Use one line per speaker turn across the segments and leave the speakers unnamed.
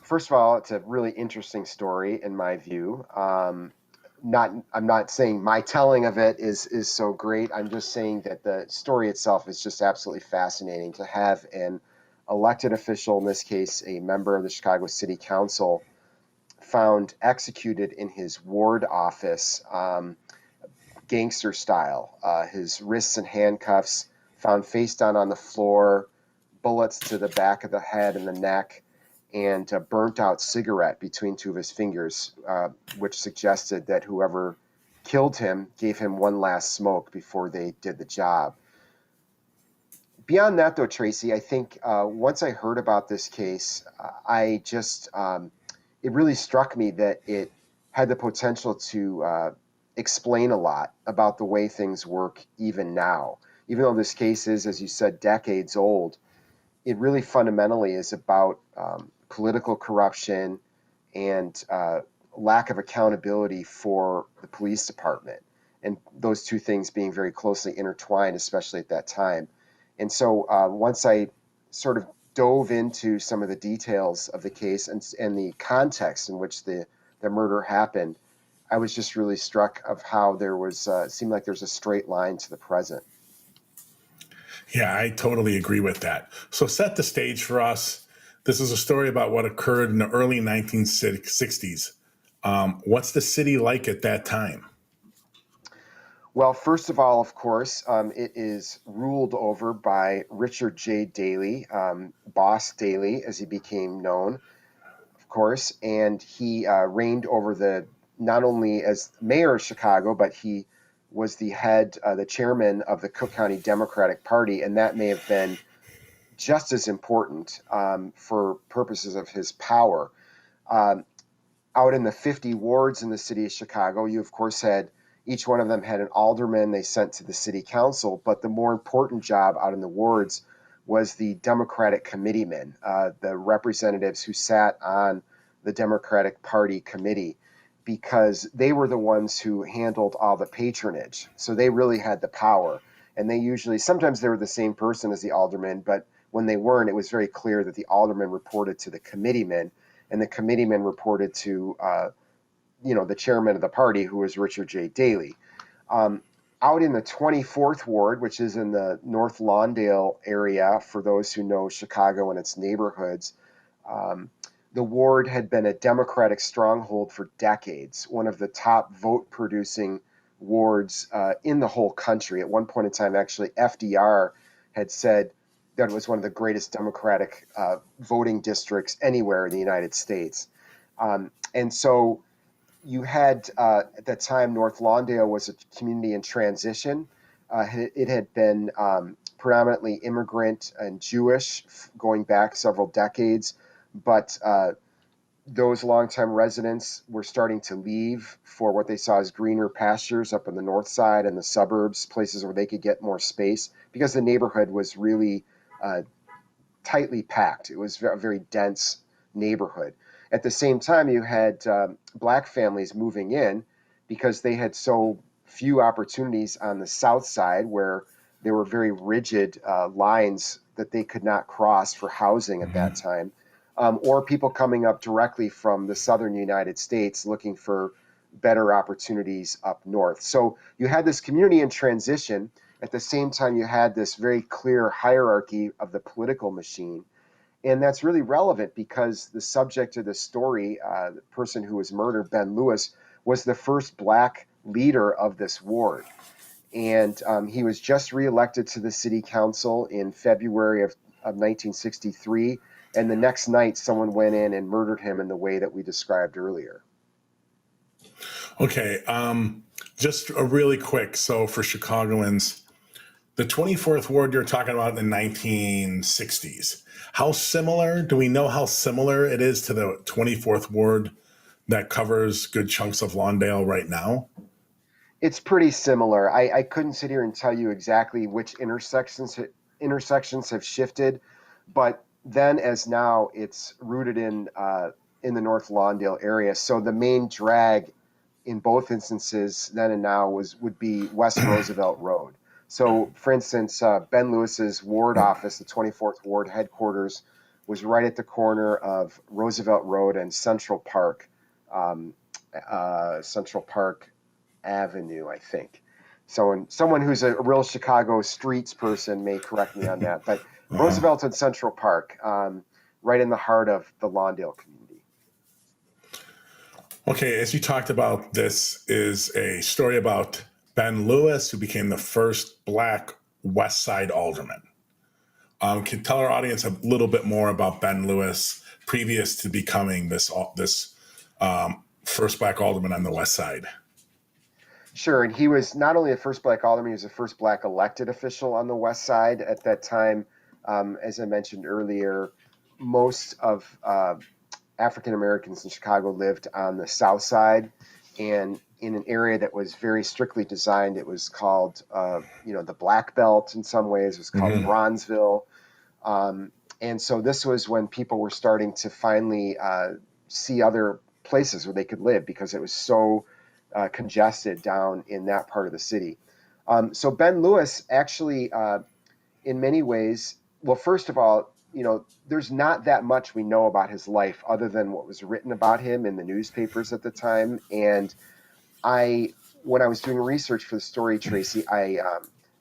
First of all, it's a really interesting story in my view. I'm not saying my telling of it is so great. I'm just saying that the story itself is just absolutely fascinating to have an elected official, in this case, a member of the Chicago City Council, found executed in his ward office, gangster style. His wrists and handcuffs found face down on the floor, bullets to the back of the head and the neck, and a burnt out cigarette between two of his fingers, which suggested that whoever killed him gave him one last smoke before they did the job. Beyond that, though, Tracy, I think once I heard about this case, it really struck me that it had the potential to explain a lot about the way things work even now. Even though this case is, as you said, decades old, it really fundamentally is about political corruption and lack of accountability for the police department, and those two things being very closely intertwined, especially at that time. And so once I sort of dove into some of the details of the case and the context in which the murder happened, I was just really struck of how there was seemed like there's a straight line to the present.
Yeah, I totally agree with that. So set the stage for us. This is a story about what occurred in the early 1960s. What's the city like at that time?
Well, first of all, of course, it is ruled over by Richard J. Daley, Boss Daley, as he became known, of course, and he reigned over not only as mayor of Chicago, but he was the chairman of the Cook County Democratic Party, and that may have been just as important for purposes of his power. Um, Out in the 50 wards in the city of Chicago, you of course had each one of them had an alderman they sent to the city council, but the more important job out in the wards was the Democratic committeemen, the representatives who sat on the Democratic Party committee, because they were the ones who handled all the patronage. So they really had the power. And sometimes they were the same person as the alderman, but when they weren't, it was very clear that the alderman reported to the committeemen, and the committeemen reported to the chairman of the party, who was Richard J. Daley. Out in the 24th Ward, which is in the North Lawndale area, for those who know Chicago and its neighborhoods, the ward had been a Democratic stronghold for decades, one of the top vote-producing wards in the whole country. At one point in time, actually, FDR had said that it was one of the greatest Democratic voting districts anywhere in the United States. And so you had, at that time, North Lawndale was a community in transition. It had been predominantly immigrant and Jewish going back several decades, but those longtime residents were starting to leave for what they saw as greener pastures up on the north side and the suburbs, places where they could get more space, because the neighborhood was really tightly packed. It was a very dense neighborhood. At the same time, you had black families moving in because they had so few opportunities on the south side, where there were very rigid lines that they could not cross for housing at that time, or people coming up directly from the southern United States looking for better opportunities up north. So you had this community in transition. At the same time, you had this very clear hierarchy of the political machine. And that's really relevant because the subject of the story, the person who was murdered, Ben Lewis, was the first black leader of this ward. And he was just reelected to the city council in February of 1963. And the next night, someone went in and murdered him in the way that we described earlier.
Okay, just a really quick, so for Chicagoans, the 24th Ward you're talking about in the 1960s, do we know how similar it is to the 24th Ward that covers good chunks of Lawndale right now?
It's pretty similar. I couldn't sit here and tell you exactly which intersections have shifted, but then as now, it's rooted in the North Lawndale area. So the main drag in both instances, then and now, would be West Roosevelt Road. So, for instance, Ben Lewis's ward office, the 24th Ward headquarters, was right at the corner of Roosevelt Road and Central Park Avenue, I think. So someone who's a real Chicago streets person may correct me on that, but
Uh-huh.
Roosevelt and Central Park, right in the heart of the Lawndale community.
Okay, as you talked about, this is a story about Ben Lewis, who became the first Black West Side alderman. Can you tell our audience a little bit more about Ben Lewis previous to becoming this first Black alderman on the West Side?
Sure, and he was not only the first Black alderman, he was the first Black elected official on the West Side at that time. As I mentioned earlier, most of African Americans in Chicago lived on the South Side, and in an area that was very strictly designed. It was called, the Black Belt in some ways. It was called
Mm-hmm.
Bronzeville. And so this was when people were starting to finally see other places where they could live because it was so congested down in that part of the city. So Ben Lewis actually, in many ways, well, first of all, there's not that much we know about his life other than what was written about him in the newspapers at the time. And when I was doing research for the story, Tracy, I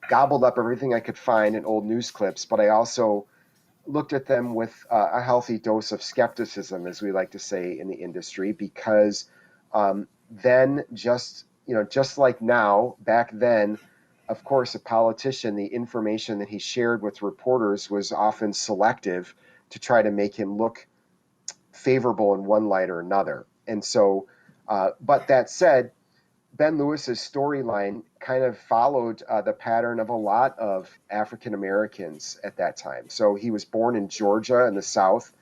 gobbled up everything I could find in old news clips, but I also looked at them with a healthy dose of skepticism, as we like to say in the industry, because then just like now, back then, of course, a politician, the information that he shared with reporters was often selective to try to make him look favorable in one light or another. And so, but that said, Ben Lewis's storyline kind of followed the pattern of a lot of African Americans at that time. So he was born in Georgia in the South,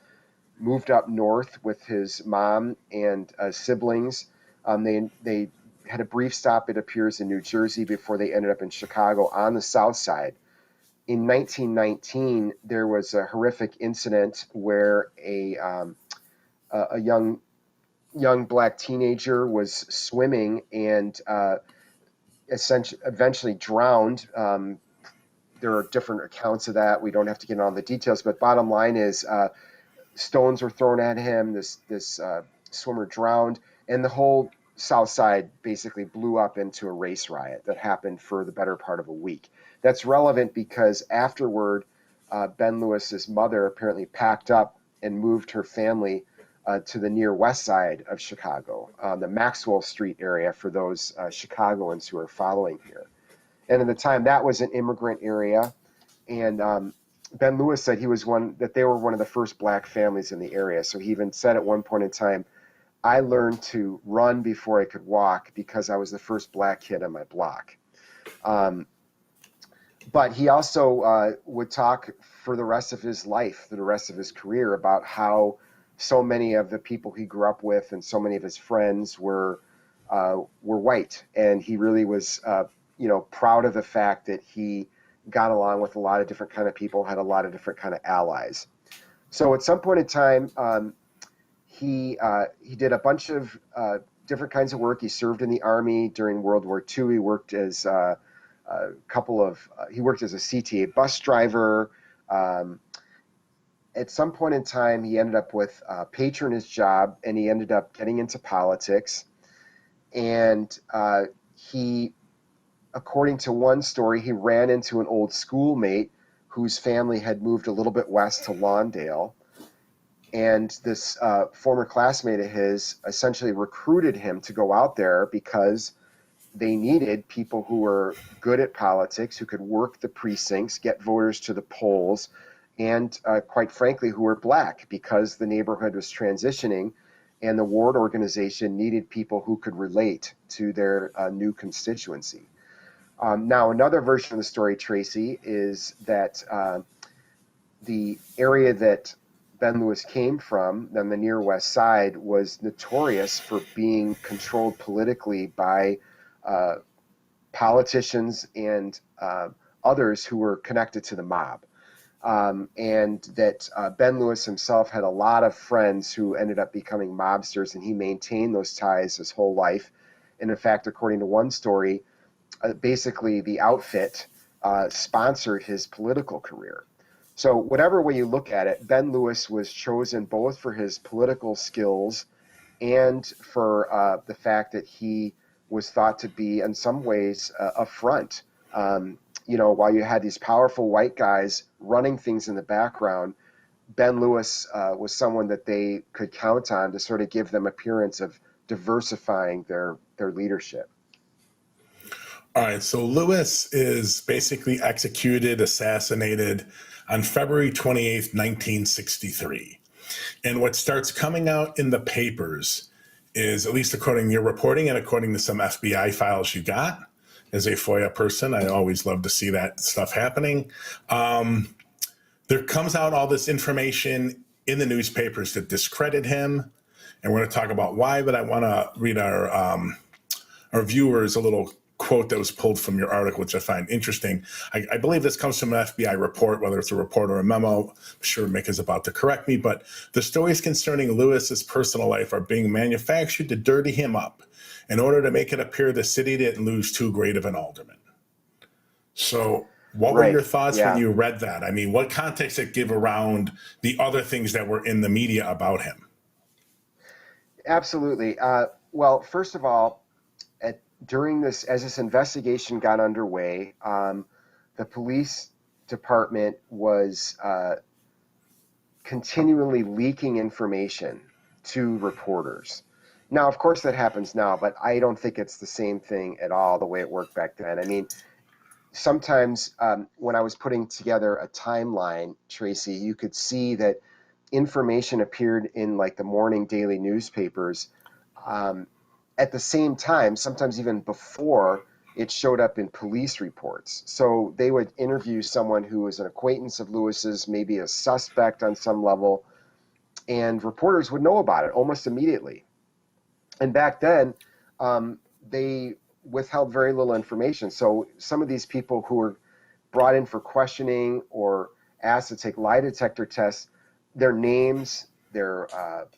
moved up north with his mom and siblings. They had a brief stop, it appears, in New Jersey before they ended up in Chicago on the South Side. In 1919, there was a horrific incident where a young Black teenager was swimming and eventually drowned. There are different accounts of that. We don't have to get into all the details, but bottom line is stones were thrown at him. This swimmer drowned, and the whole South Side basically blew up into a race riot that happened for the better part of a week. That's relevant because afterward, Ben Lewis's mother apparently packed up and moved her family to the near west side of Chicago, the Maxwell Street area for those Chicagoans who are following here. And at the time, that was an immigrant area. And Ben Lewis said they were one of the first Black families in the area. So he even said at one point in time, I learned to run before I could walk because I was the first Black kid on my block. But he also would talk for the rest of his life, for the rest of his career, about how so many of the people he grew up with and so many of his friends were white, and he really was proud of the fact that he got along with a lot of different kind of people, had a lot of different kind of allies. So at some point in time, he did a bunch of different kinds of work. He served in the Army during World War II. He worked as he worked as a CTA bus driver. At some point in time, he ended up with a patronage job, and he ended up getting into politics. And he, according to one story, he ran into an old schoolmate whose family had moved a little bit west to Lawndale. And this former classmate of his essentially recruited him to go out there because they needed people who were good at politics, who could work the precincts, get voters to the polls, and quite frankly, who were Black, because the neighborhood was transitioning and the ward organization needed people who could relate to their new constituency. Now, another version of the story, Tracy, is that the area that Ben Lewis came from, on the near west side, was notorious for being controlled politically by politicians and others who were connected to the mob. And that Ben Lewis himself had a lot of friends who ended up becoming mobsters, and he maintained those ties his whole life. And in fact, according to one story, basically the outfit sponsored his political career. So whatever way you look at it, Ben Lewis was chosen both for his political skills and for the fact that he was thought to be, in some ways, a front. While you had these powerful white guys running things in the background, Ben Lewis was someone that they could count on to sort of give them appearance of diversifying their leadership.
All right, so Lewis is basically executed, assassinated on February 28th, 1963. And what starts coming out in the papers is, at least according to your reporting and according to some FBI files you got, as a FOIA person, I always love to see that stuff happening. There comes out all this information in the newspapers to discredit him. And we're going to talk about why, but I want to read our viewers a little quote that was pulled from your article, which I find interesting. I believe this comes from an FBI report, whether it's a report or a memo. I'm sure Mick is about to correct me, but the stories concerning Lewis's personal life are being manufactured to dirty him up in order to make it appear the city didn't lose too great of an alderman. So what were your thoughts when you read that? I mean, what context did it give around the other things that were in the media about him?
Absolutely. Well, first of all, during this, as this investigation got underway, the police department was continually leaking information to reporters. Now, of course, that happens now, but I don't think it's the same thing at all the way it worked back then. I mean, sometimes when I was putting together a timeline, Tracy, you could see that information appeared in like the morning daily newspapers at the same time, sometimes even before it showed up in police reports. So they would interview someone who was an acquaintance of Lewis's, maybe a suspect on some level, and reporters would know about it almost immediately. And back then, they withheld very little information. So some of these people who were brought in for questioning or asked to take lie detector tests, their names, their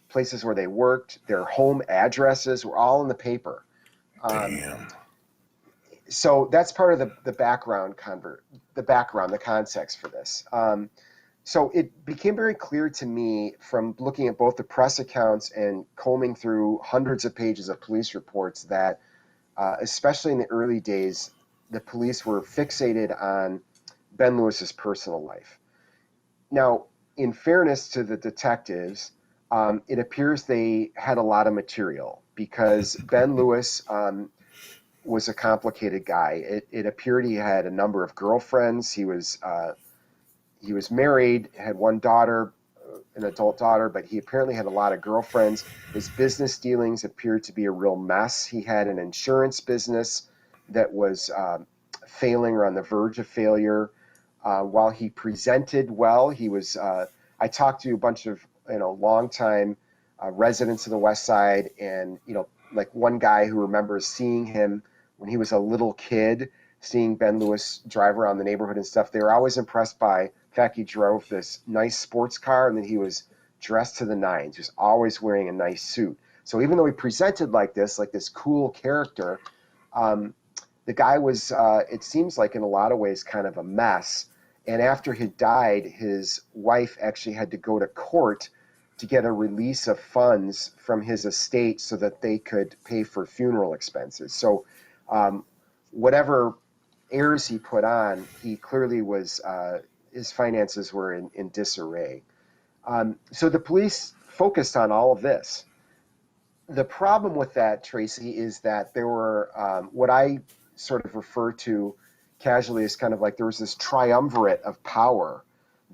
places where they worked, their home addresses were all in the paper.
Damn.
So that's part of the background, the context for this. So it became very clear to me from looking at both the press accounts and combing through hundreds of pages of police reports that, especially in the early days, the police were fixated on Ben Lewis's personal life. Now, in fairness to the detectives, it appears they had a lot of material because Ben Lewis was a complicated guy. It appeared he had a number of girlfriends. He was married, had one daughter, an adult daughter, but he apparently had a lot of girlfriends. His business dealings appeared to be a real mess. He had an insurance business that was failing or on the verge of failure. While he presented well, he was. I talked to a bunch of longtime residents of the West Side, and like one guy who remembers seeing him when he was a little kid, seeing Ben Lewis drive around the neighborhood and stuff. They were always impressed by the fact he drove this nice sports car and that he was dressed to the nines. He was always wearing a nice suit. So even though he presented like this cool character, the guy was, it seems like in a lot of ways, kind of a mess. And after he died, his wife actually had to go to court to get a release of funds from his estate so that they could pay for funeral expenses. So whatever heirs he put on, he clearly was, his finances were in disarray. So the police focused on all of this. The problem with that, Tracy, is that there were what I sort of refer to casually as kind of like there was this triumvirate of power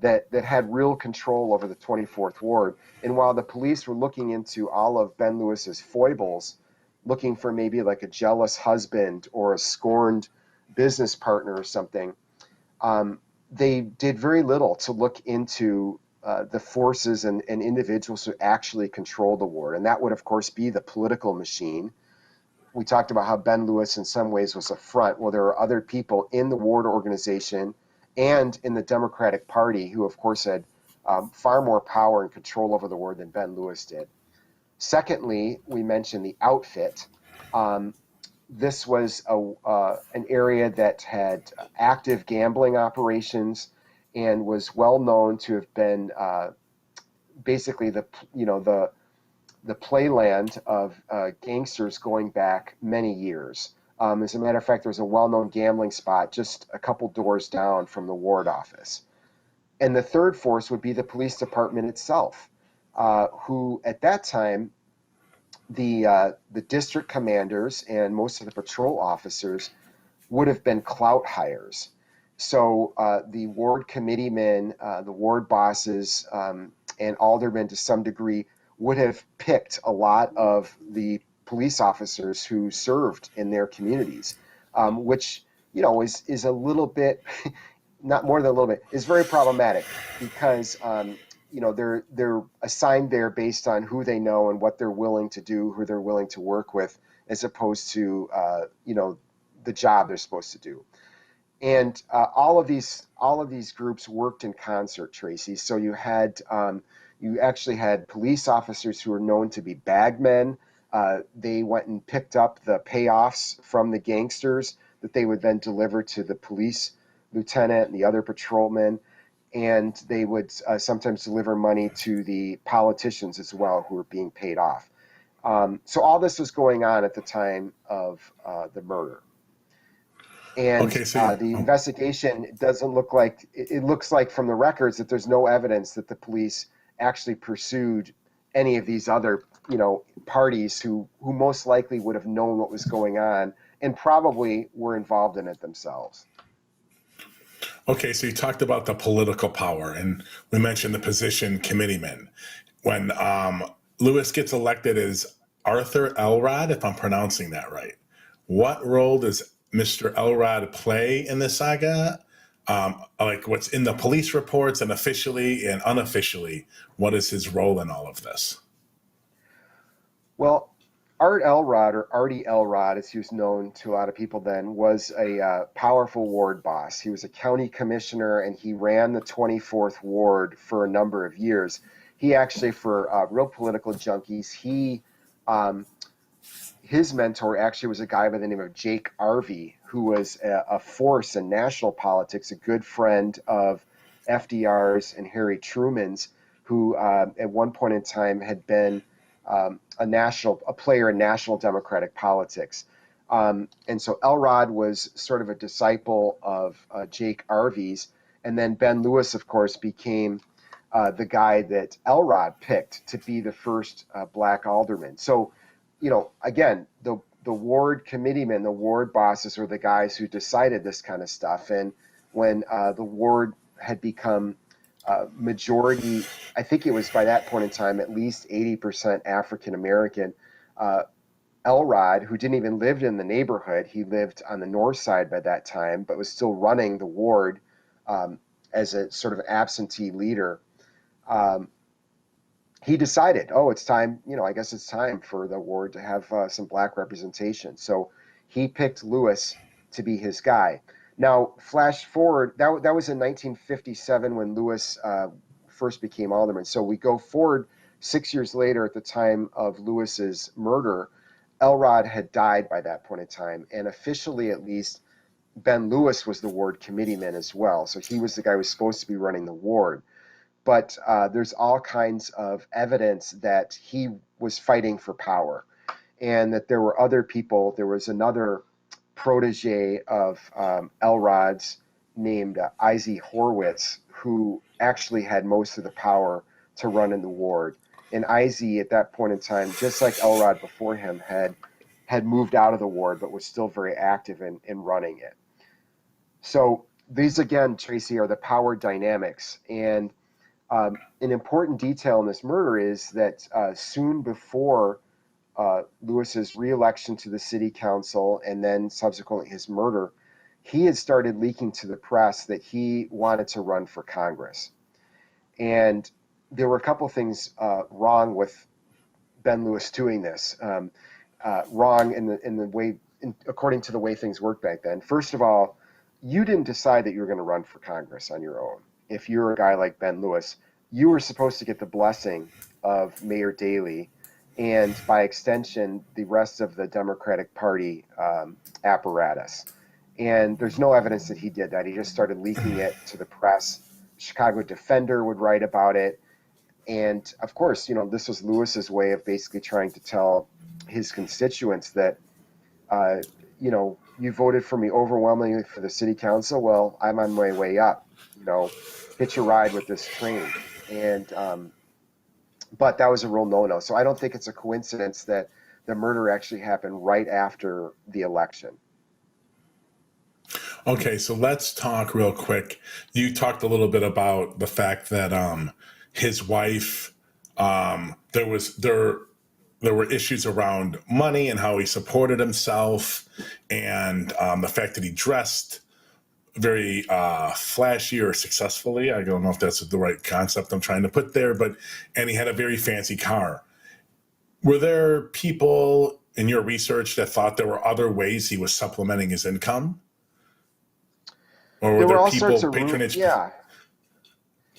that had real control over the 24th Ward. And while the police were looking into all of Ben Lewis's foibles, looking for maybe like a jealous husband or a scorned business partner or something, they did very little to look into the forces and individuals who actually control the ward. And that would, of course, be the political machine. We talked about how Ben Lewis in some ways was a front. Well, there are other people in the ward organization and in the Democratic Party who, of course, had far more power and control over the ward than Ben Lewis did. Secondly, we mentioned the outfit. This was an area that had active gambling operations and was well known to have been basically the playland of gangsters going back many years. As a matter of fact, there was a well-known gambling spot just a couple doors down from the ward office. And the third force would be the police department itself, who at that time, the district commanders and most of the patrol officers would have been clout hires. So the ward committeemen, the ward bosses, and aldermen to some degree would have picked a lot of the police officers who served in their communities, which is a little bit, not more than a little bit, is very problematic because they're assigned there based on who they know and what they're willing to do, who they're willing to work with, as opposed to the job they're supposed to do. And all of these groups worked in concert, Tracy. So you actually had police officers who were known to be bagmen. They went and picked up the payoffs from the gangsters that they would then deliver to the police lieutenant and the other patrolmen. And they would sometimes deliver money to the politicians as well, who were being paid off. So all this was going on at the time of the murder. And the investigation doesn't look like, it looks like from the records that there's no evidence that the police actually pursued any of these other, parties who most likely would have known what was going on and probably were involved in it themselves.
Okay, so you talked about the political power, and we mentioned the position committeeman. When Lewis gets elected as Arthur Elrod, if I'm pronouncing that right, what role does Mr. Elrod play in the saga? Like what's in the police reports and officially and unofficially, what is his role in all of this?
Well, Art Elrod, or Artie Elrod, as he was known to a lot of people then, was a powerful ward boss. He was a county commissioner, and he ran the 24th ward for a number of years. He actually, for real political junkies, his mentor actually was a guy by the name of Jake Arvey, who was a force in national politics, a good friend of FDR's and Harry Truman's, who at one point in time had been a player in national Democratic politics. And so Elrod was sort of a disciple of Jake Arvey's, and then Ben Lewis, of course, became the guy that Elrod picked to be the first black alderman. So, again, the ward committeemen, the ward bosses were the guys who decided this kind of stuff. And when the ward had become majority, I think it was by that point in time, at least 80% African American, Elrod, who didn't even live in the neighborhood, he lived on the north side by that time, but was still running the ward as a sort of absentee leader. He decided, it's time, I guess it's time for the ward to have some black representation. So he picked Lewis to be his guy. Now, flash forward, that was in 1957 when Lewis first became alderman. So we go forward 6 years later at the time of Lewis's murder. Elrod had died by that point in time, and officially at least, Ben Lewis was the ward committeeman as well. So he was the guy who was supposed to be running the ward. But there's all kinds of evidence that he was fighting for power and that there were other people. There was another protege of Elrod's named Izzy Horwitz, who actually had most of the power to run in the ward. And Izzy at that point in time, just like Elrod before him, had moved out of the ward, but was still very active in running it. So these, again, Tracy, are the power dynamics. And an important detail in this murder is that soon before Lewis's reelection to the city council and then subsequently his murder, he had started leaking to the press that he wanted to run for Congress. And there were a couple things wrong with Ben Lewis doing this. Wrong in the way, according to the way things worked back then. First of all, you didn't decide that you were going to run for Congress on your own. If you're a guy like Ben Lewis, you were supposed to get the blessing of Mayor Daley and, by extension, the rest of the Democratic Party apparatus. And there's no evidence that he did that. He just started leaking it to the press Chicago Defender would write about it. And of course, this was Lewis's way of basically trying to tell his constituents that, uh, you voted for me overwhelmingly for the city council. Well, I'm on my way up, hitch a ride with this train. And, but that was a real no-no. So I don't think it's a coincidence that the murder actually happened right after the election.
Okay, so let's talk real quick. You talked a little bit about the fact that his wife, there were issues around money and how he supported himself, and the fact that he dressed very flashy or successfully. I don't know if that's the right concept I'm trying to put there, and he had a very fancy car. Were there people in your research that thought there were other ways he was supplementing his income? Or were
There were
there
all sorts
people
of
patronage?
yeah,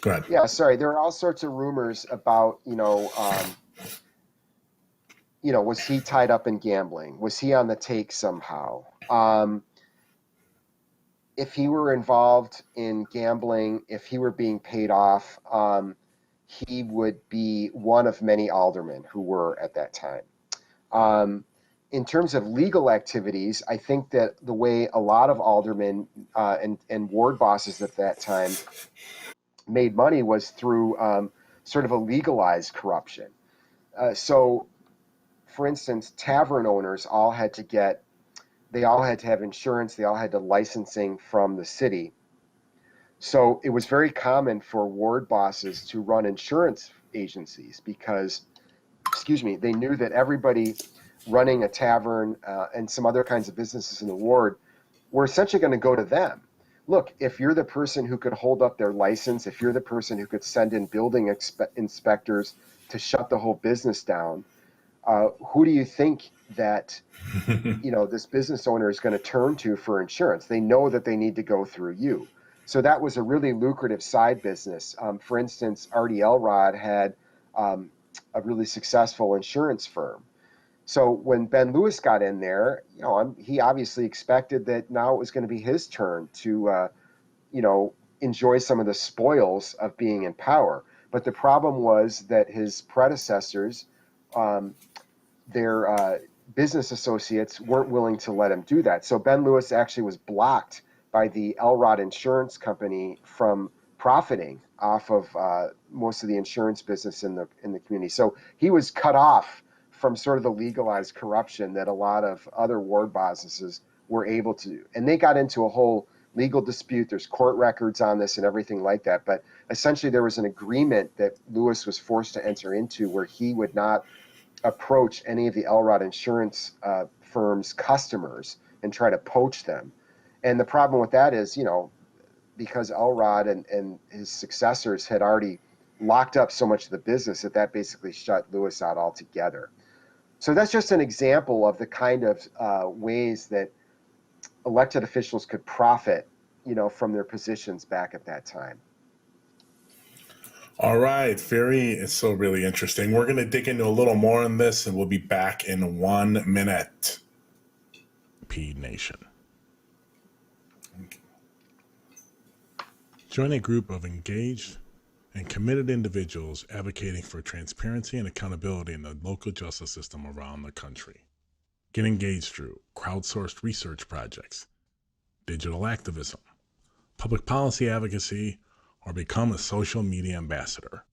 Go ahead.
yeah. Sorry, there were all sorts of rumors about was he tied up in gambling? Was he on the take somehow? If he were involved in gambling, if he were being paid off, he would be one of many aldermen who were at that time. Um, in terms of legal activities, I think that the way a lot of aldermen and ward bosses at that time made money was through sort of a legalized corruption. So, for instance, tavern owners they all had to have insurance, they all had to licensing from the city. So it was very common for ward bosses to run insurance agencies because, excuse me, they knew that everybody running a tavern and some other kinds of businesses in the ward were essentially going to go to them. Look, if you're the person who could hold up their license, if you're the person who could send in building inspectors to shut the whole business down, who do you think that this business owner is going to turn to for insurance? They know that they need to go through you. So that was a really lucrative side business. For instance, Artie Elrod had a really successful insurance firm. So when Ben Lewis got in there, he obviously expected that now it was going to be his turn to, enjoy some of the spoils of being in power. But the problem was that his predecessors, um, their business associates weren't willing to let him do that. So Ben Lewis actually was blocked by the Elrod Insurance Company from profiting off of most of the insurance business in the community. So he was cut off from sort of the legalized corruption that a lot of other ward bosses were able to do. And they got into a whole legal dispute. There's court records on this and everything like that. But essentially there was an agreement that Lewis was forced to enter into where he would not approach any of the Elrod insurance firms' customers and try to poach them. And the problem with that is, because Elrod and his successors had already locked up so much of the business that basically shut Lewis out altogether. So that's just an example of the kind of ways that elected officials could profit, from their positions back at that time.
All right. It's so really interesting. We're going to dig into a little more on this and we'll be back in 1 minute. P Nation. Join a group of engaged and committed individuals advocating for transparency and accountability in the local justice system around the country. Get engaged through crowdsourced research projects, digital activism, public policy advocacy, or become a social media ambassador.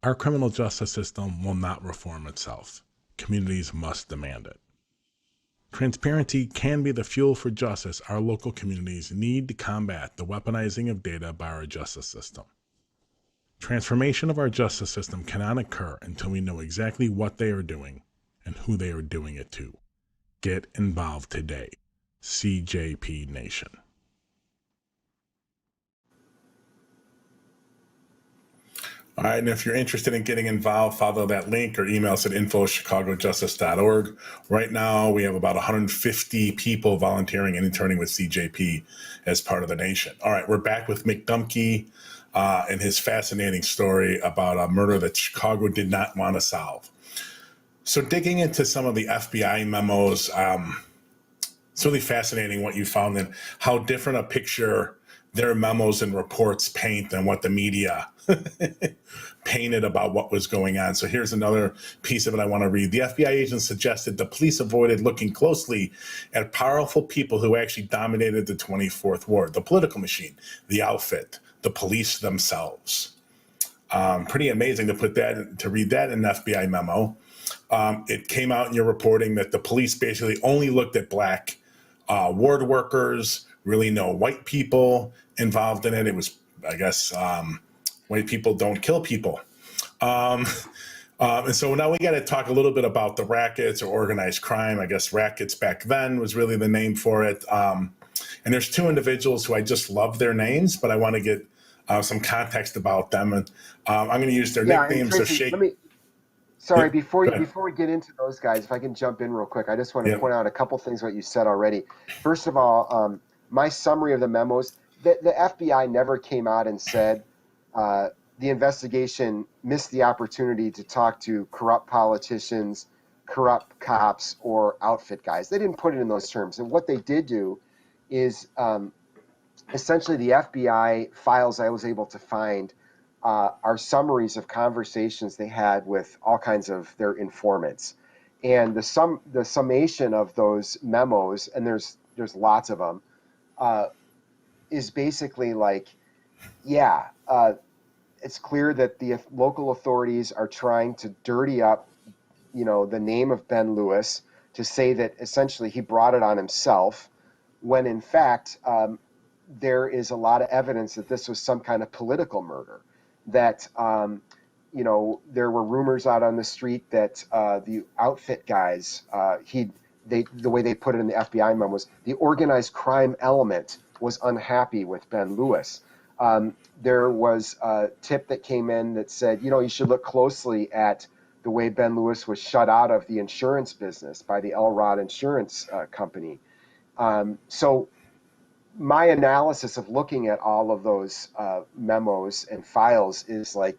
Our criminal justice system will not reform itself. Communities must demand it. Transparency can be the fuel for justice our local communities need to combat the weaponizing of data by our justice system. Transformation of our justice system cannot occur until we know exactly what they are doing and who they are doing it to. Get involved today. CJP Nation. All right, and if you're interested in getting involved, follow that link or email us at info@chicagojustice.org. Right now, we have about 150 people volunteering and interning with CJP as part of the nation. All right, we're back with Mick Dumke and his fascinating story about a murder that Chicago did not want to solve. So digging into some of the FBI memos, it's really fascinating what you found and how different a picture their memos and reports paint than what the media painted about what was going on. So here's another piece of it I want to read. The FBI agent suggested the police avoided looking closely at powerful people who actually dominated the 24th Ward, the political machine, the outfit, the police themselves. Pretty amazing to read that in an FBI memo. It came out in your reporting that the police basically only looked at black ward workers, really no white people involved in it. It was, I guess, white people don't kill people. And so now we got to talk a little bit about the rackets or organized crime. I guess rackets back then was really the name for it. And there's two individuals who I just love their names, but I want to get some context about them. And I'm going to use their nicknames.
And Tracy, sorry, before we get into those guys, if I can jump in real quick, I just want to point out a couple things what you said already. First of all, my summary of the memos, the FBI never came out and said the investigation missed the opportunity to talk to corrupt politicians, corrupt cops, or outfit guys. They didn't put it in those terms. And what they did do is essentially the FBI files I was able to find are summaries of conversations they had with all kinds of their informants. And the summation of those memos, and there's lots of them, is basically like, it's clear that the local authorities are trying to dirty up, the name of Ben Lewis to say that essentially he brought it on himself, when in fact there is a lot of evidence that this was some kind of political murder. That there were rumors out on the street that the outfit guys, the way they put it in the FBI memo was the organized crime element was unhappy with Ben Lewis. There was a tip that came in that said, you should look closely at the way Ben Lewis was shut out of the insurance business by the Elrod insurance company. So my analysis of looking at all of those memos and files is like,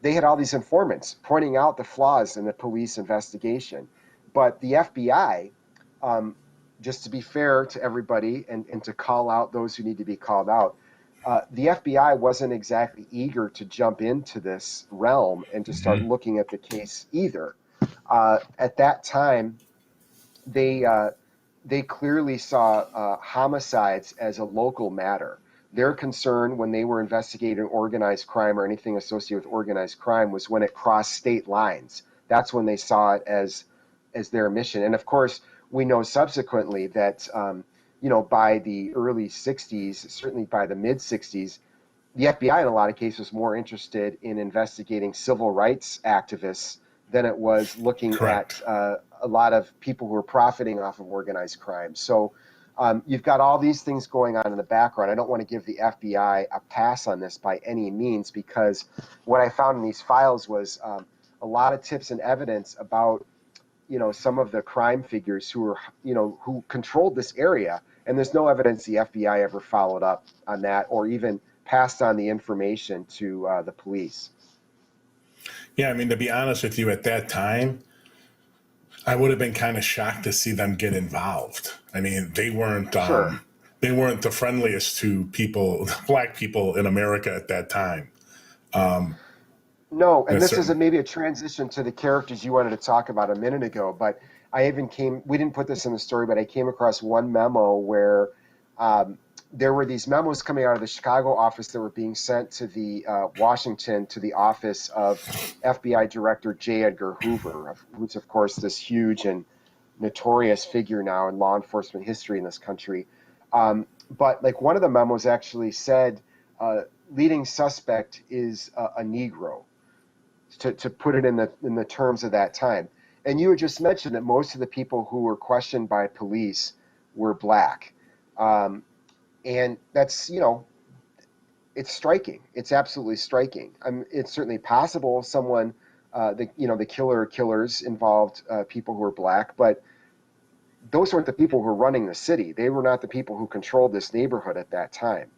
they had all these informants pointing out the flaws in the police investigation. But the FBI, just to be fair to everybody and to call out those who need to be called out, the FBI wasn't exactly eager to jump into this realm and to start looking at the case either. At that time, they clearly saw homicides as a local matter. Their concern when they were investigating organized crime or anything associated with organized crime was when it crossed state lines. That's when they saw it as their mission. And of course, we know subsequently that by the early 60s, certainly by the mid 60s, the FBI in a lot of cases was more interested in investigating civil rights activists than it was looking at a lot of people who are profiting off of organized crime. So you've got all these things going on in the background. I don't want to give the FBI a pass on this by any means, because what I found in these files was a lot of tips and evidence about some of the crime figures who were who controlled this area, and there's no evidence the FBI ever followed up on that or even passed on the information to the police.
Yeah, I mean, to be honest with you, at that time, I would have been kind of shocked to see them get involved. I mean, they weren't the friendliest to people, black people in America at that time.
No, and this is maybe a transition to the characters you wanted to talk about a minute ago, but we didn't put this in the story, but I came across one memo where there were these memos coming out of the Chicago office that were being sent to the Washington, to the office of FBI Director J. Edgar Hoover, who's, of course, this huge and notorious figure now in law enforcement history in this country. But like one of the memos actually said, leading suspect is a Negro, to put it in the terms of that time. And you had just mentioned that most of the people who were questioned by police were black. And that's, it's striking. It's absolutely striking. It's certainly possible someone, the killers involved people who were black, but those weren't the people who were running the city. They were not the people who controlled this neighborhood at that time.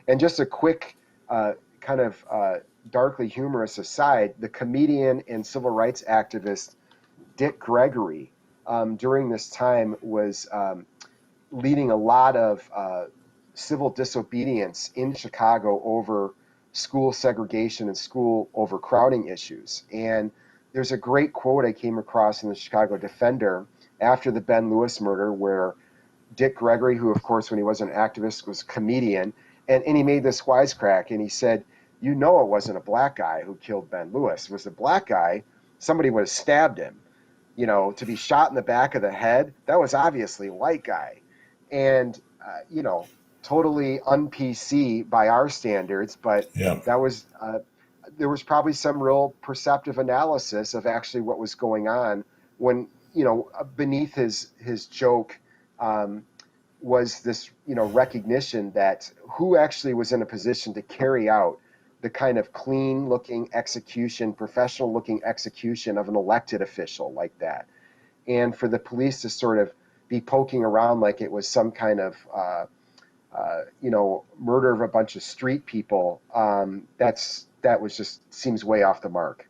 And just a quick kind of darkly humorous aside, the comedian and civil rights activist Dick Gregory during this time was leading a lot of civil disobedience in Chicago over school segregation and school overcrowding issues. And there's a great quote I came across in the Chicago Defender after the Ben Lewis murder, where Dick Gregory, who of course when he was an activist was a comedian, and he made this wisecrack and he said, you know, it wasn't a black guy who killed Ben Lewis. It was a black guy, somebody would have stabbed him. You know, to be shot in the back of the head, that was obviously a white guy. And, you know, totally un-PC by our standards, but
Yeah.
that was, there was probably some real perceptive analysis of actually what was going on when, you know, beneath his joke was this, you know, recognition that who actually was in a position to carry out the kind of clean looking execution, professional looking execution of an elected official like that. And for the police to sort of be poking around like it was some kind of, you know, murder of a bunch of street people, that was just seems way off the mark.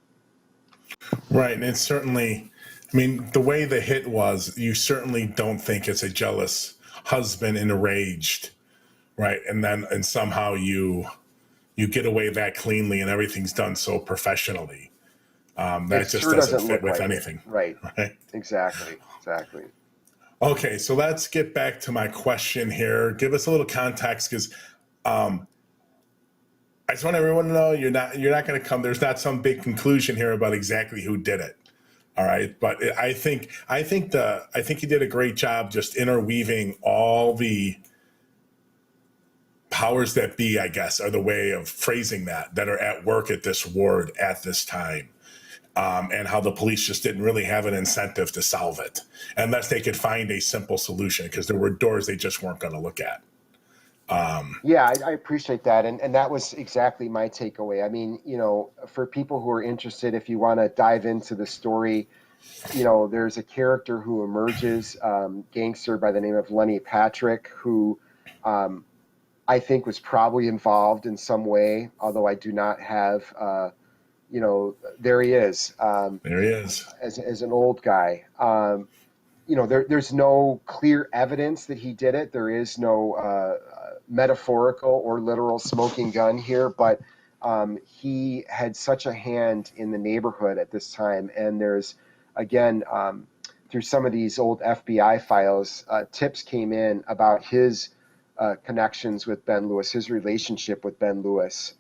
Right. And it's certainly, I mean, the way the hit was, you certainly don't think it's a jealous husband enraged, right? And somehow you get away that cleanly and everything's done so professionally. That
It
just
sure
doesn't
doesn't
fit
look
with
like
anything.
it. Right.
Right.
Exactly.
Okay, so let's get back to my question here. Give us a little context, because I just want everyone to know you're not going to come. There's not some big conclusion here about exactly who did it. All right, but I think you did a great job just interweaving all the powers that be, I guess, are the way of phrasing that are at work at this ward at this time. And how the police just didn't really have an incentive to solve it unless they could find a simple solution, because there were doors they just weren't going to look at.
Yeah, I appreciate that. And that was exactly my takeaway. I mean, you know, for people who are interested, if you want to dive into the story, you know, there's a character who emerges, gangster by the name of Lenny Patrick, who I think was probably involved in some way, although I do not have, you know, there he is.
There he is.
As an old guy. You know, there's no clear evidence that he did it. There is no metaphorical or literal smoking gun here, but he had such a hand in the neighborhood at this time. And there's, again, through some of these old FBI files, tips came in about his connections with Ben Lewis, his relationship with Ben Lewis,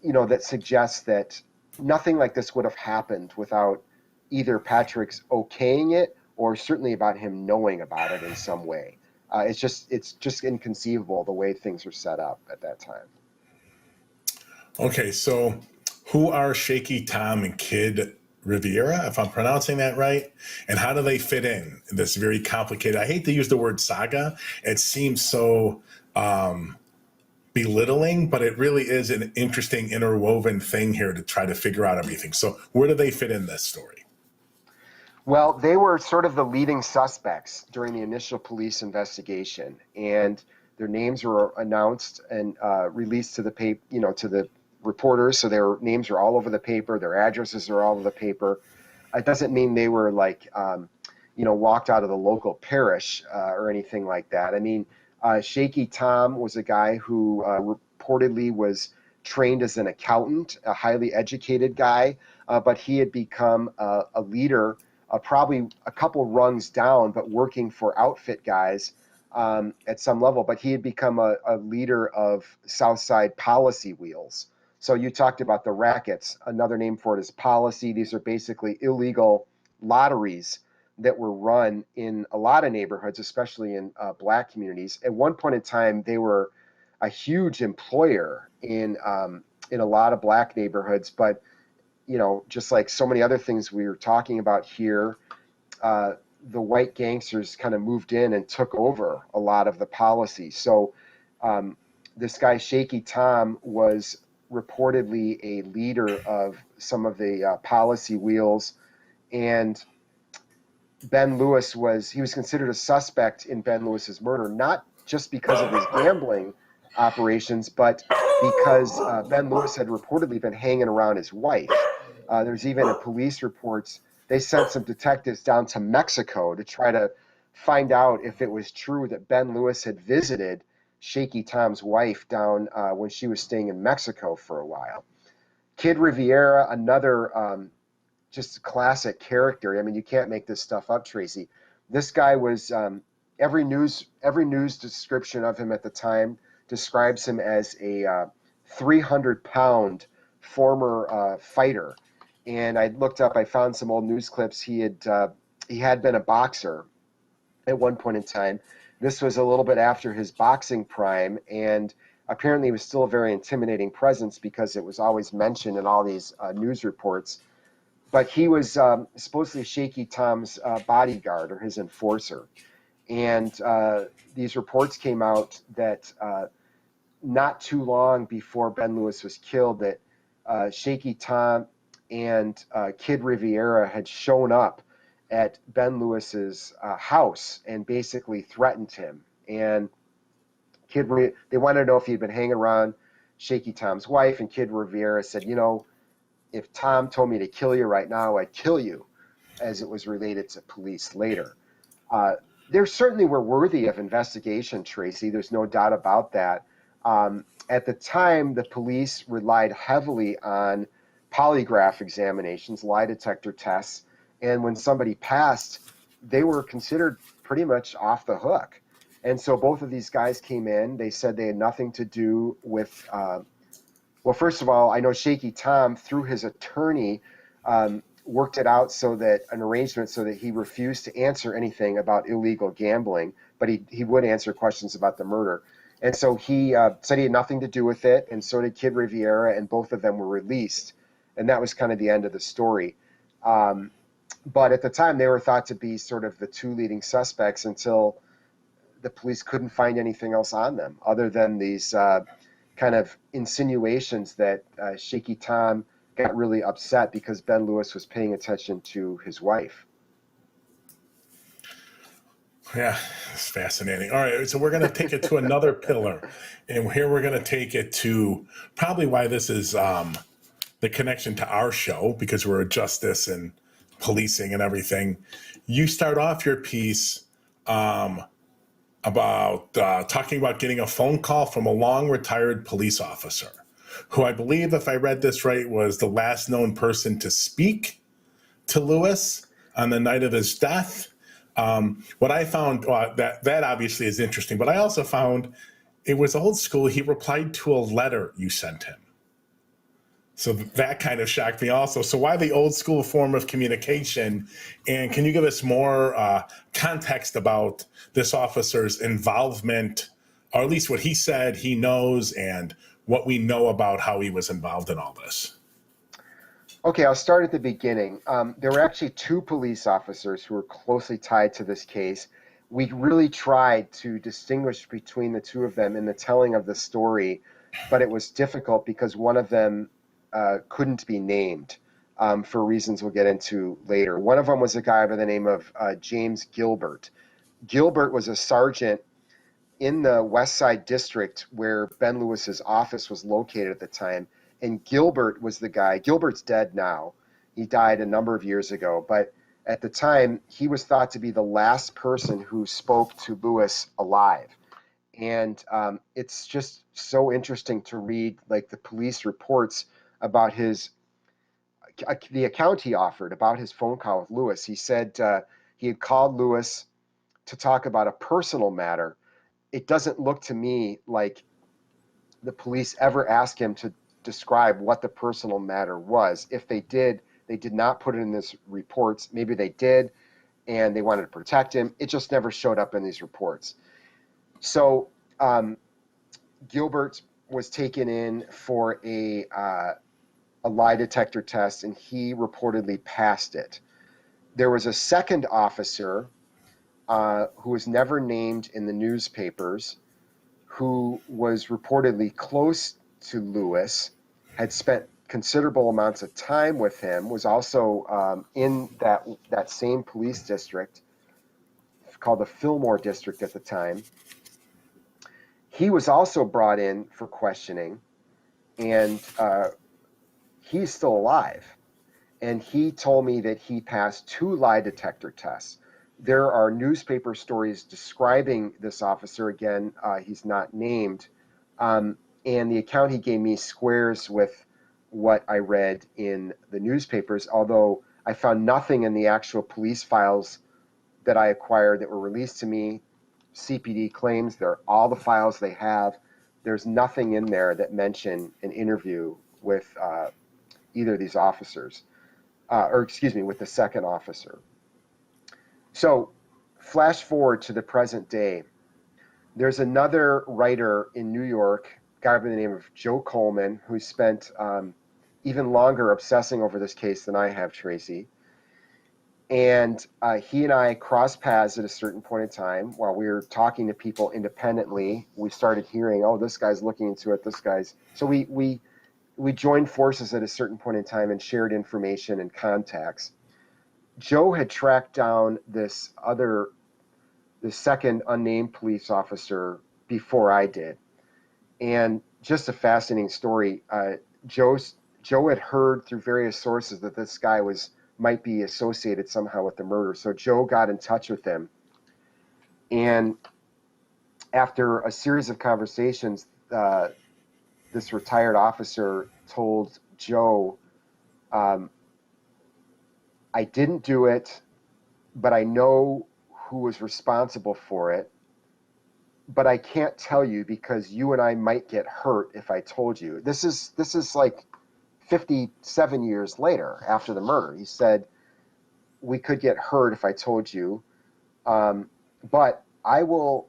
you know, that suggests that nothing like this would have happened without either Patrick's okaying it or certainly about him knowing about it in some way. It's just inconceivable the way things were set up at that time.
Okay, so who are Shaky Tom and Kid Riviera, if I'm pronouncing that right? And how do they fit in this very complicated, I hate to use the word saga. It seems so belittling, but it really is an interesting interwoven thing here to try to figure out everything. So where do they fit in this story?
Well, they were sort of the leading suspects during the initial police investigation, and their names were announced and released to the paper, you know, to the reporters. So their names are all over the paper. Their addresses are all over the paper. It doesn't mean they were like, you know, walked out of the local parish or anything like that. I mean, Shaky Tom was a guy who reportedly was trained as an accountant, a highly educated guy, but he had become a leader, probably a couple rungs down, but working for outfit guys at some level. But he had become a leader of Southside policy wheels. So you talked about the rackets. Another name for it is policy. These are basically illegal lotteries that were run in a lot of neighborhoods, especially in black communities. At one point in time, they were a huge employer in a lot of black neighborhoods. But, you know, just like so many other things we were talking about here, the white gangsters kind of moved in and took over a lot of the policy. So this guy, Shaky Tom, was reportedly a leader of some of the policy wheels. And Ben Lewis was considered a suspect in Ben Lewis's murder, not just because of his gambling operations, but because Ben Lewis had reportedly been hanging around his wife. There's even a police reports. They sent some detectives down to Mexico to try to find out if it was true that Ben Lewis had visited Shaky Tom's wife down when she was staying in Mexico for a while. Kid Riviera, another just classic character. I mean, you can't make this stuff up, Tracy. This guy was every news description of him at the time describes him as a 300-pound former fighter. And I looked up, I found some old news clips. He had been a boxer at one point in time. This was a little bit after his boxing prime, and apparently he was still a very intimidating presence because it was always mentioned in all these news reports. But he was supposedly Shaky Tom's bodyguard or his enforcer. And these reports came out that not too long before Ben Lewis was killed, that Shaky Tom and Kid Riviera had shown up at Ben Lewis's house and basically threatened him. And they wanted to know if he'd been hanging around Shaky Tom's wife, and Kid Riviera said, if Tom told me to kill you right now, I'd kill you, as it was related to police later. They certainly were worthy of investigation, Tracy. There's no doubt about that. At the time, the police relied heavily on polygraph examinations, lie detector tests, and when somebody passed, they were considered pretty much off the hook. And so both of these guys came in. They said they had nothing to do with well, first of all, I know Shaky Tom, through his attorney, worked it out so that an arrangement so that he refused to answer anything about illegal gambling, but he would answer questions about the murder. And so he said he had nothing to do with it, and so did Kid Riviera, and both of them were released. And that was kind of the end of the story. But at the time, they were thought to be sort of the two leading suspects until the police couldn't find anything else on them other than these kind of insinuations that Shaky Tom got really upset because Ben Lewis was paying attention to his wife.
Yeah, it's fascinating. All right, so we're going to take it to another pillar, and here we're going to take it to probably why this is the connection to our show, because we're justice and policing and everything. You start off your piece about talking about getting a phone call from a long retired police officer, who I believe, if I read this right, was the last known person to speak to Lewis on the night of his death. What I found, that obviously is interesting, but I also found it was old school. He replied to a letter you sent him. So that kind of shocked me also. So why the old school form of communication? And can you give us more context about this officer's involvement, or at least what he said he knows and what we know about how he was involved in all this?
Okay, I'll start at the beginning. There were actually two police officers who were closely tied to this case. We really tried to distinguish between the two of them in the telling of the story, but it was difficult because one of them couldn't be named for reasons we'll get into later. One of them was a guy by the name of James Gilbert. Gilbert was a sergeant in the Westside district where Ben Lewis's office was located at the time. And Gilbert was the guy. Gilbert's dead now. He died a number of years ago. But at the time, he was thought to be the last person who spoke to Lewis alive. And it's just so interesting to read like the police reports about the account he offered about his phone call with Lewis. He said he had called Lewis to talk about a personal matter. It doesn't look to me like the police ever asked him to describe what the personal matter was. If they did not put it in these reports. Maybe they did, and they wanted to protect him. It just never showed up in these reports. So Gilbert was taken in for a lie detector test, and he reportedly passed it. There was a second officer who was never named in the newspapers, who was reportedly close to Lewis, had spent considerable amounts of time with him, was also in that same police district called the Fillmore district at the time. He was also brought in for questioning, and he's still alive. And he told me that he passed 2 lie detector tests. There are newspaper stories describing this officer. Again, he's not named. And the account he gave me squares with what I read in the newspapers, although I found nothing in the actual police files that I acquired that were released to me. CPD claims they're all the files they have. There's nothing in there that mention an interview with either of these officers, with the second officer. So, flash forward to the present day. There's another writer in New York, a guy by the name of Joe Coleman, who spent even longer obsessing over this case than I have, Tracy. And he and I crossed paths at a certain point in time while we were talking to people independently. We started hearing, oh, this guy's looking into it, this guy's. So we joined forces at a certain point in time and shared information and contacts. Joe had tracked down the second unnamed police officer before I did. And just a fascinating story. Joe had heard through various sources that this guy might be associated somehow with the murder. So Joe got in touch with him. And after a series of conversations, this retired officer told Joe, I didn't do it, but I know who was responsible for it. But I can't tell you because you and I might get hurt if I told you. This is like 57 years later after the murder. He said, we could get hurt if I told you, but I will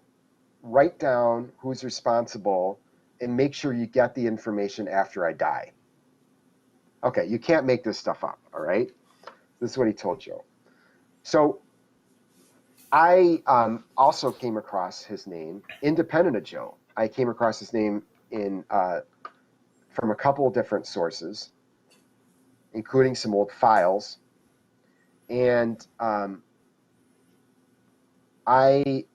write down who's responsible and make sure you get the information after I die. Okay, you can't make this stuff up, all right? This is what he told Joe. So I also came across his name, independent of Joe. I came across his name from a couple of different sources, including some old files. And I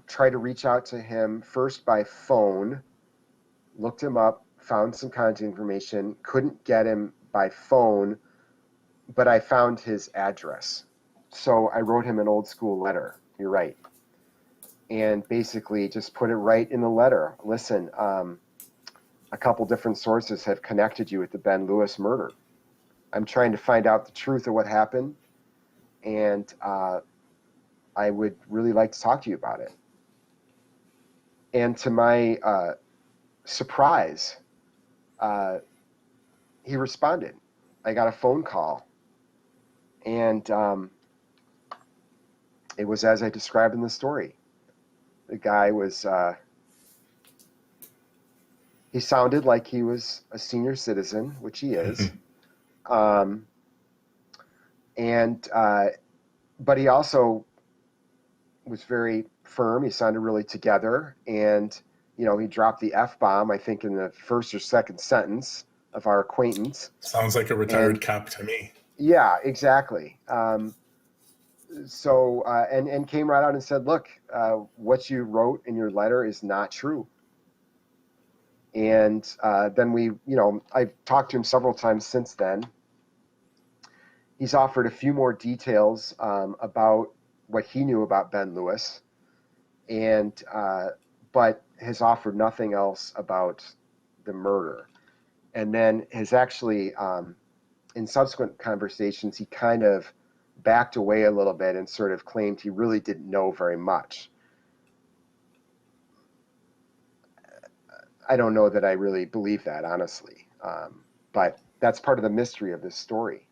tried to reach out to him first by phone, looked him up, found some contact information, couldn't get him by phone, but I found his address. So I wrote him an old school letter. You're right. And basically just put it right in the letter. Listen, a couple different sources have connected you with the Ben Lewis murder. I'm trying to find out the truth of what happened, and I would really like to talk to you about it. And to my surprise, he responded. I got a phone call, and it was as I described in the story. The guy was, he sounded like he was a senior citizen, which he is. But he also was very firm. He sounded really together. And, he dropped the F-bomb, I think, in the first or second sentence of our acquaintance.
Sounds like a retired cop to me.
Yeah, exactly. So came right out and said, look, what you wrote in your letter is not true. And then I've talked to him several times since then. He's offered a few more details about what he knew about Ben Lewis, but has offered nothing else about the murder. And then has actually, in subsequent conversations, he kind of backed away a little bit and sort of claimed he really didn't know very much. I don't know that I really believe that, honestly. But that's part of the mystery of this story.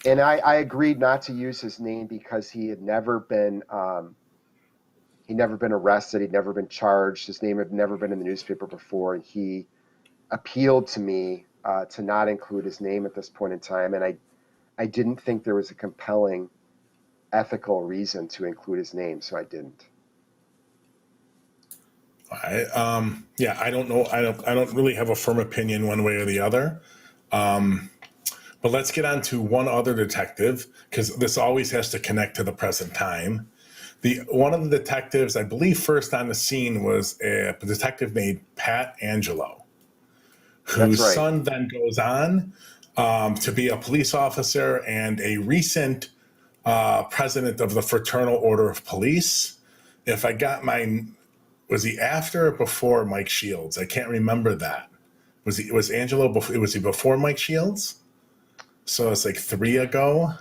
And I agreed not to use his name because he had never been arrested. He'd never been charged. His name had never been in the newspaper before. And he appealed to me to not include his name at this point in time. And I didn't think there was a compelling ethical reason to include his name, so I didn't.
I don't know. I don't really have a firm opinion one way or the other. But let's get on to one other detective, because this always has to connect to the present time. One of the detectives, I believe, first on the scene was a detective named Pat Angelo, whose son then goes on to be a police officer and a recent president of the Fraternal Order of Police. If I got was he after or before Mike Shields? I can't remember that. Was Angelo before? Was he before Mike Shields? So it's like 3 ago.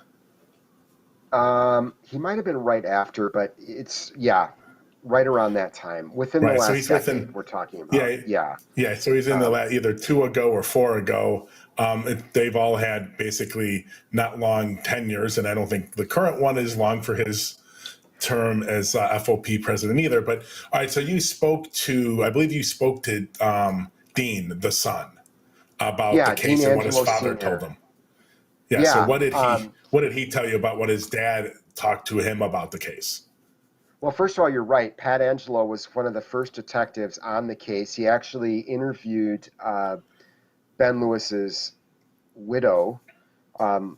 He might have been right after, but it's right around that time, within the
Right. So
last
he's
decade
within.
we're talking about.
Yeah.
Yeah.
Yeah. So he's in the
Um,
either 2 ago or 4 ago. They've all had basically not long tenures, and I don't think the current one is long for his term as FOP president either. But all right, so I believe you spoke to Dean, the son, about the
yeah, Dean
case and what his
Angelo
father told
Sr.
him. Yeah. So
Yeah.
what did he tell you about what his dad talked to him about the case?
Well, first of all, you're right. Pat Angelo was one of the first detectives on the case. He actually interviewed Ben Lewis's widow. Um,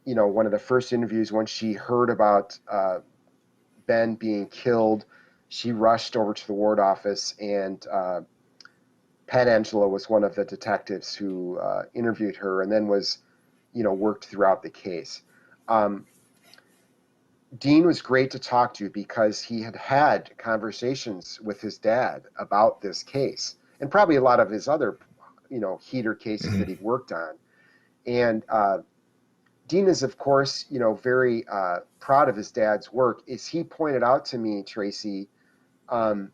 one of the first interviews when she heard about Ben being killed, she rushed over to the ward office, and Pat Angelo was one of the detectives who interviewed her, and then was, worked throughout the case. Um, Dean was great to talk to because he had had conversations with his dad about this case, and probably a lot of his other, heater cases that
Mm-hmm.
he'd worked on. And Dean is, of course, very proud of his dad's work. As he pointed out to me, Tracy, um,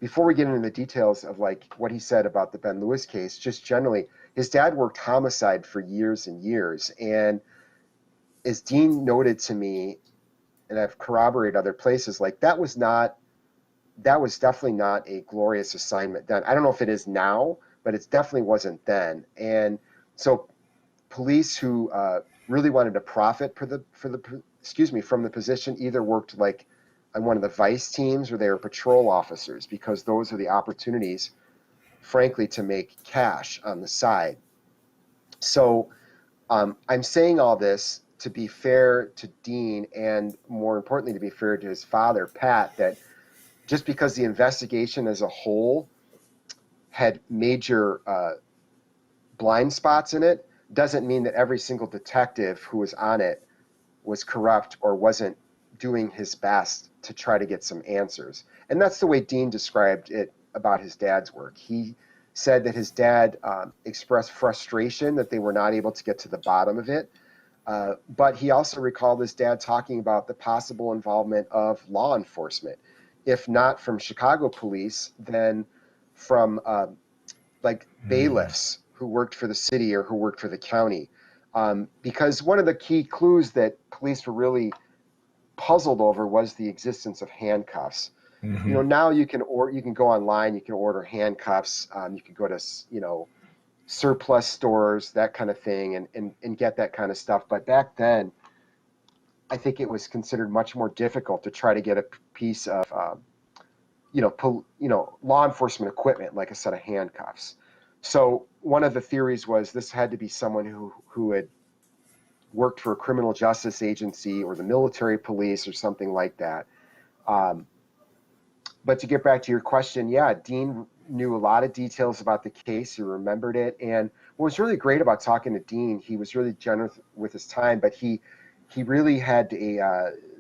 before we get into the details of like what he said about the Ben Lewis case, just generally, his dad worked homicide for years and years. And as Dean noted to me, and I've corroborated other places, like that was definitely not a glorious assignment then. I don't know if it is now, but it definitely wasn't then. And so police who really wanted to profit from the position either worked like on one of the vice teams or they were patrol officers, because those are the opportunities, frankly, to make cash on the side. So I'm saying all this to be fair to Dean, and more importantly, to be fair to his father, Pat, that just because the investigation as a whole had major blind spots in it doesn't mean that every single detective who was on it was corrupt or wasn't doing his best to try to get some answers. And that's the way Dean described it about his dad's work. He said that his dad expressed frustration that they were not able to get to the bottom of it. But he also recalled his dad talking about the possible involvement of law enforcement, if not from Chicago police, then from like bailiffs who worked for the city or who worked for the county. Because one of the key clues that police were really puzzled over was the existence of handcuffs.
Mm-hmm.
Now you can go online, you can order handcuffs, you can go to surplus stores, that kind of thing, and get that kind of stuff. But back then, I think it was considered much more difficult to try to get a piece of law enforcement equipment like a set of handcuffs. So one of the theories was this had to be someone who had worked for a criminal justice agency or the military police or something like that. Um, but to get back to your question, yeah, Dean knew a lot of details about the case. He remembered it. And what was really great about talking to Dean, he was really generous with his time, but he really had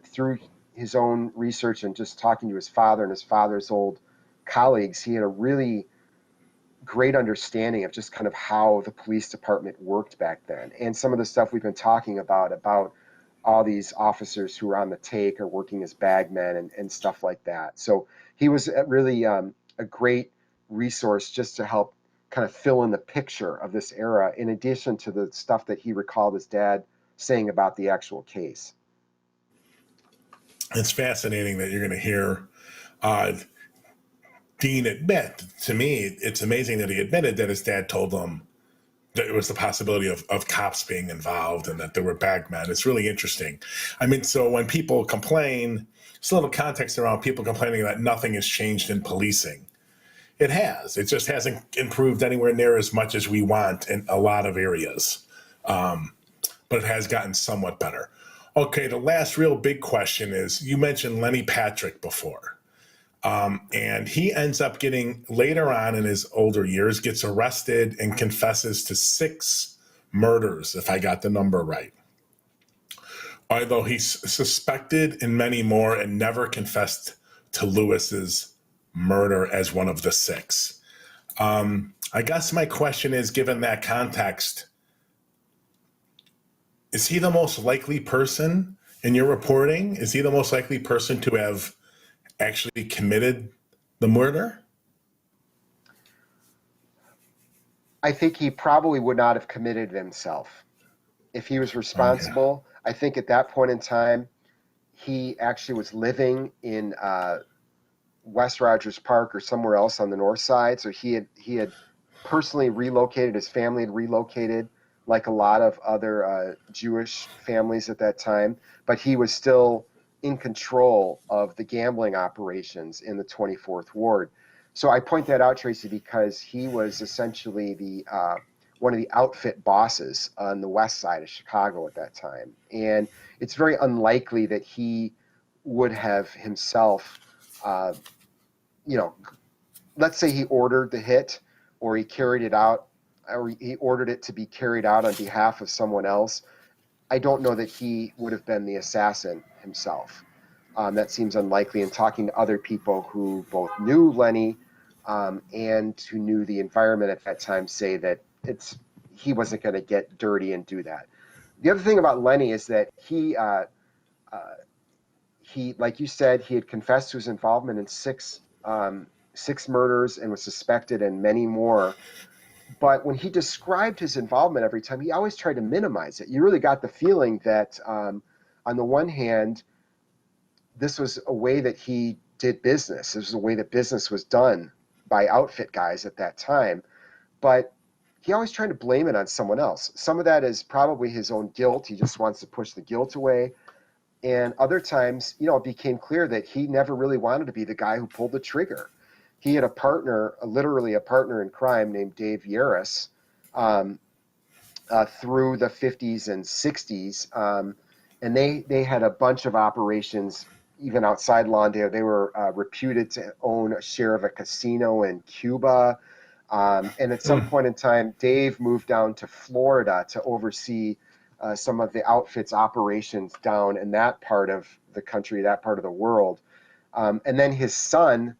through his own research and just talking to his father and his father's old colleagues, he had a really great understanding of just kind of how the police department worked back then. And some of the stuff we've been talking about all these officers who were on the take or working as bagmen and stuff like that. So he was really a great resource just to help kind of fill in the picture of this era, in addition to the stuff that he recalled his dad saying about the actual case.
It's fascinating that you're going to hear uh, Dean admit. To me, it's amazing that he admitted that his dad told him that it was the possibility of cops being involved and that there were bagmen. It's really interesting. I mean, so when people complain, just a little context around people complaining that nothing has changed in policing. It has. It just hasn't improved anywhere near as much as we want in a lot of areas. But it has gotten somewhat better. Okay, the last real big question is, you mentioned Lenny Patrick before. And he ends up getting, later on in his older years, gets arrested and confesses to 6 murders, if I got the number right. although he's suspected in many more and never confessed to Lewis's murder as one of the six. I guess my question is, given that context, is he the most likely person in your reporting? Is he the most likely person to have actually committed the murder?
I think he probably would not have committed it himself. If he was
Okay.
responsible, I think at that point in time, he actually was living in West Rogers Park or somewhere else on the north side. So he had personally relocated. His family had relocated, like a lot of other Jewish families at that time. But he was still in control of the gambling operations in the 24th Ward. So I point that out, Tracy, because he was essentially the one of the outfit bosses on the west side of Chicago at that time, and it's very unlikely that he would have himself uh, you know, let's say he ordered the hit or he carried it out or he ordered it to be carried out on behalf of someone else. I don't know that he would have been the assassin himself. That seems unlikely. And talking to other people who both knew Lenny and who knew the environment at that time say that he wasn't going to get dirty and do that. The other thing about Lenny is that uh, he, like you said, he had confessed to his involvement in six murders and was suspected in many more. But when he described his involvement every time, he always tried to minimize it. You really got the feeling that, on the one hand, this was a way that he did business. This was a way that business was done by outfit guys at that time. But he always tried to blame it on someone else. Some of that is probably his own guilt. He just wants to push the guilt away. And other times, it became clear that he never really wanted to be the guy who pulled the trigger. He had a partner, literally a partner in crime named Dave Yaris, um, through the 50s and 60s. And they had a bunch of operations even outside Lawndale. They were reputed to own a share of a casino in Cuba. And at some point in time, Dave moved down to Florida to oversee some of the outfit's operations down in that part of the country, that part of the world. And then his son,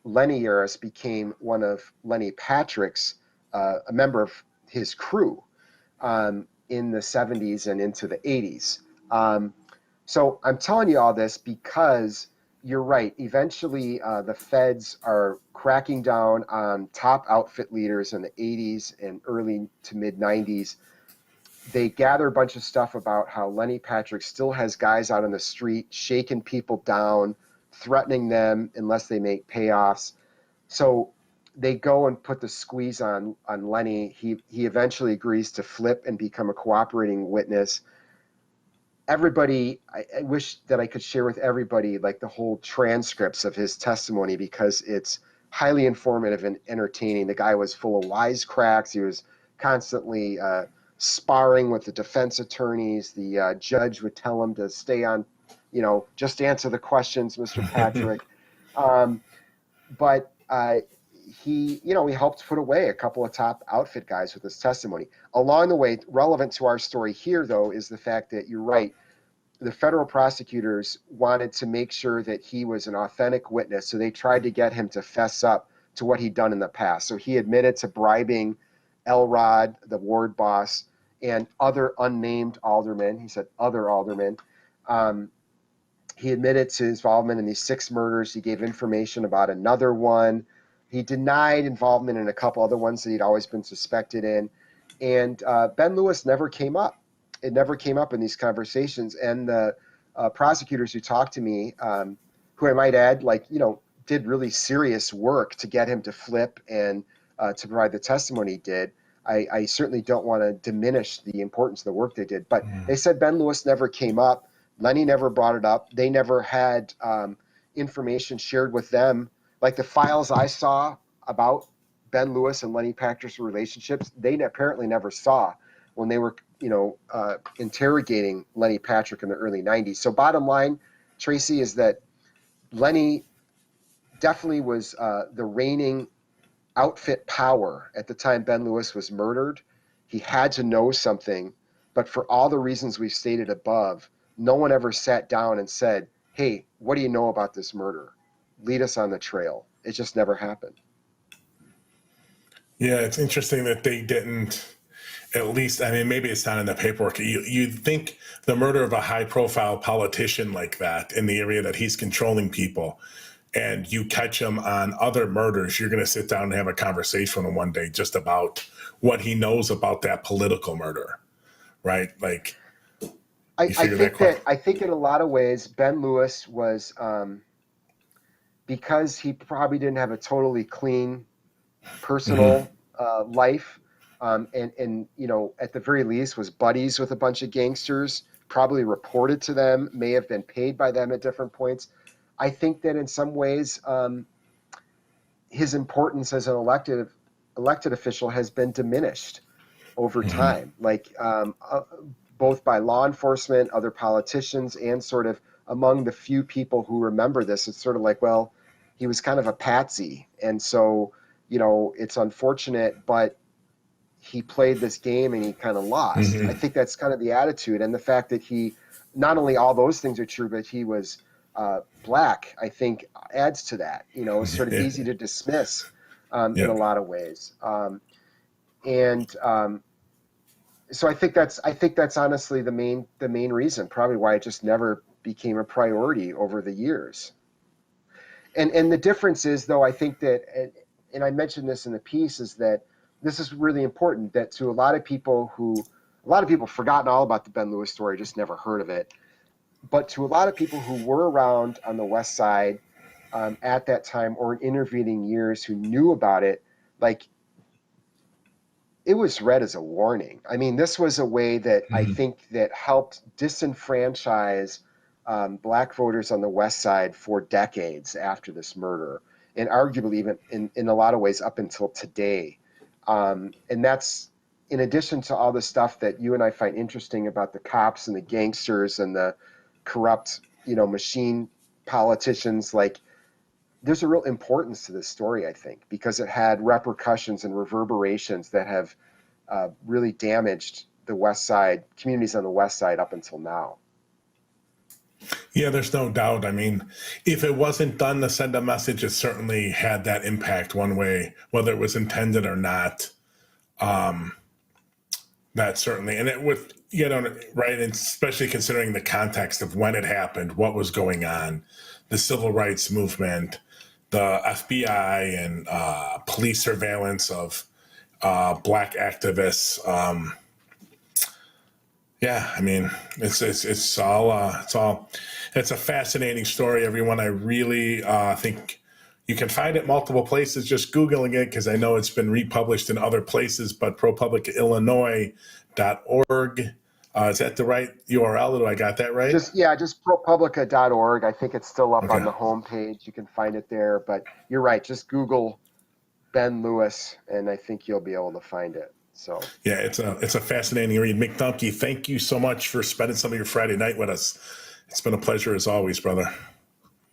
Lenny Yaris, became one of Lenny Patrick's, a member of his crew in the 70s and into the 80s. So I'm telling you all this because you're right. Eventually, the feds are cracking down on top outfit leaders in the 80s and early to mid 90s. They gather a bunch of stuff about how Lenny Patrick still has guys out on the street shaking people down, threatening them unless they make payoffs. So they go and put the squeeze on Lenny. He eventually agrees to flip and become a cooperating witness. Everybody, I wish that I could share with everybody like the whole transcripts of his testimony because it's highly informative and entertaining. The guy was full of wisecracks. He was constantly sparring with the defense attorneys. The judge would tell him to stay on, just answer the questions, Mr. Patrick. But he helped put away a couple of top outfit guys with his testimony. Along the way, relevant to our story here, though, is the fact that you're right. The federal prosecutors wanted to make sure that he was an authentic witness, so they tried to get him to fess up to what he'd done in the past. So he admitted to bribing Elrod, the ward boss, and other unnamed aldermen. He said other aldermen. He admitted to his involvement in these six murders. He gave information about another one. He denied involvement in a couple other ones that he'd always been suspected in. And Ben Lewis never came up. It never came up in these conversations. And the prosecutors who talked to me, who I might add, did really serious work to get him to flip and to provide the testimony he did. I certainly don't want to diminish the importance of the work they did. But they said Ben Lewis never came up. Lenny never brought it up. They never had information shared with them. Like the files I saw about Ben Lewis and Lenny Patrick's relationships, they apparently never saw when they were, interrogating Lenny Patrick in the early 90s. So bottom line, Tracy, is that Lenny definitely was the reigning outfit power at the time Ben Lewis was murdered. He had to know something, but for all the reasons we've stated above, no one ever sat down and said, hey, what do you know about this murder? Lead us on the trail. It just never happened.
Yeah, it's interesting that they didn't. At least, I mean, maybe it's not in the paperwork. You'd think the murder of a high-profile politician like that in the area that he's controlling people, and you catch him on other murders, you're going to sit down and have a conversation with him one day just about what he knows about that political murder, right? Like, you figure
I think in a lot of ways, Ben Lewis was, because he probably didn't have a totally clean personal life, and at the very least was buddies with a bunch of gangsters, probably reported to them, may have been paid by them at different points. I think that in some ways, his importance as an elected official has been diminished over time, like both by law enforcement, other politicians, and sort of among the few people who remember this. It's sort of like, well, he was kind of a patsy, and so it's unfortunate, but he played this game and he kind of lost. I think that's kind of the attitude, and the fact that he, not only all those things are true, but he was black, I think adds to that. It's sort of easy to dismiss in a lot of ways, and so I think that's honestly the main reason, probably why it just never became a priority over the years. And the difference is, though, I think that, and I mentioned this in the piece, is that this is really important, that to a lot of people forgotten all about the Ben Lewis story, just never heard of it. But to a lot of people who were around on the West Side at that time, or in intervening years, who knew about it, like, it was read as a warning. I mean, this was a way that I think that helped disenfranchise black voters on the West Side for decades after this murder, and arguably even in a lot of ways up until today. And that's in addition to all the stuff that you and I find interesting about the cops and the gangsters and the corrupt, machine politicians. Like, there's a real importance to this story, I think, because it had repercussions and reverberations that have really damaged the West Side, communities on the West Side up until now.
Yeah, there's no doubt. I mean, if it wasn't done to send a message, it certainly had that impact one way, whether it was intended or not. That certainly, and it would, right, and especially considering the context of when it happened, what was going on, the civil rights movement, the FBI and police surveillance of black activists. Yeah, I mean, it's a fascinating story, everyone. I really think you can find it multiple places, just Googling it, because I know it's been republished in other places, but PropublicaIllinois.org. Is that the right URL? Do I got that right?
Just Propublica.org. I think it's still up on the homepage. You can find it there, but you're right. Just Google Ben Lewis, and I think you'll be able to find it. So
yeah, it's a fascinating read. Mick Dumke, thank you so much for spending some of your Friday night with us. It's been a pleasure as always, brother.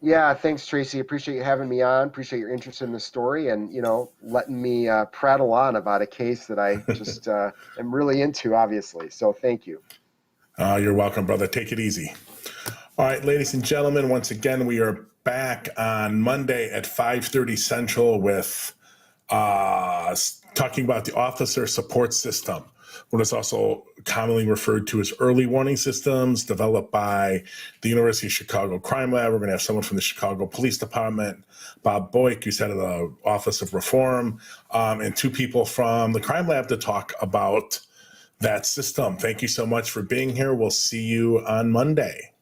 Yeah, thanks, Tracy. Appreciate you having me on. Appreciate your interest in the story, and letting me prattle on about a case that I just am really into, obviously. So thank you.
You're welcome, brother. Take it easy. All right, ladies and gentlemen, once again, we are back on Monday at 5:30 Central with talking about the officer support system, what is also commonly referred to as early warning systems, developed by the University of Chicago Crime Lab. We're going to have someone from the Chicago Police Department, Bob Boyk, who's head of the Office of Reform, and two people from the Crime Lab to talk about that system. Thank you so much for being here. We'll see you on Monday.